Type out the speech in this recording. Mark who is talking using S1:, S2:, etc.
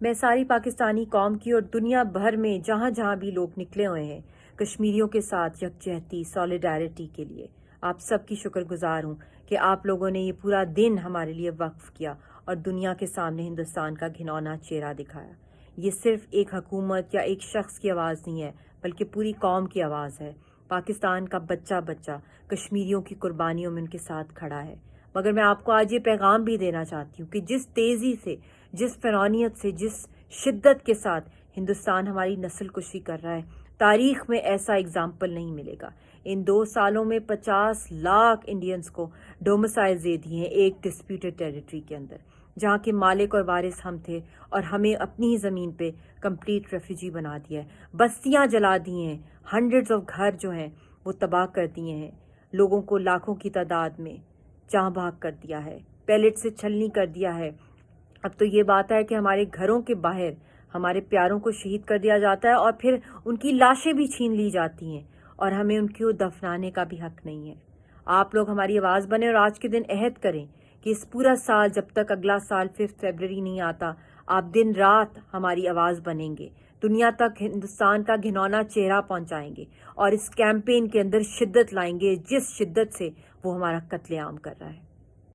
S1: میں ساری پاکستانی قوم کی اور دنیا بھر میں جہاں جہاں بھی لوگ نکلے ہوئے ہیں کشمیریوں کے ساتھ یکجہتی سولیڈیرٹی کے لیے آپ سب کی شکر گزار ہوں کہ آپ لوگوں نے یہ پورا دن ہمارے لیے وقف کیا اور دنیا کے سامنے ہندوستان کا گھناؤنا چہرہ دکھایا۔ یہ صرف ایک حکومت یا ایک شخص کی آواز نہیں ہے بلکہ پوری قوم کی آواز ہے۔ پاکستان کا بچہ بچہ کشمیریوں کی قربانیوں میں ان کے ساتھ کھڑا ہے۔ مگر میں آپ کو آج یہ پیغام بھی دینا چاہتی ہوں کہ جس تیزی سے، جس فرونیت سے، جس شدت کے ساتھ ہندوستان ہماری نسل کشی کر رہا ہے، تاریخ میں ایسا اگزامپل نہیں ملے گا۔ ان 2 سالوں میں 50 لاکھ انڈینز کو ڈومسائل دے دیے ہیں ایک ڈسپیوٹڈ ٹیریٹری کے اندر، جہاں کے مالک اور وارث ہم تھے، اور ہمیں اپنی ہی زمین پہ کمپلیٹ ریفیوجی بنا دیا ہے۔ بستیاں جلا دی ہیں، ہنڈریڈز آف گھر جو ہیں وہ تباہ کر دیے ہیں، لوگوں کو لاکھوں کی تعداد میں جہاں بھاگ کر دیا ہے، پیلٹ سے چھلنی کر دیا ہے۔ اب تو یہ بات ہے کہ ہمارے گھروں کے باہر ہمارے پیاروں کو شہید کر دیا جاتا ہے اور پھر ان کی لاشیں بھی چھین لی جاتی ہیں اور ہمیں ان کو دفنانے کا بھی حق نہیں ہے۔ آپ لوگ ہماری آواز بنیں اور آج کے دن عہد کریں کہ اس پورا سال، جب تک اگلا سال 5 فروری نہیں آتا، آپ دن رات ہماری آواز بنیں گے، دنیا تک ہندوستان کا گھناؤنا چہرہ پہنچائیں گے اور اس کیمپین کے اندر شدت لائیں گے جس شدت سے وہ ہمارا قتل عام کر رہا ہے۔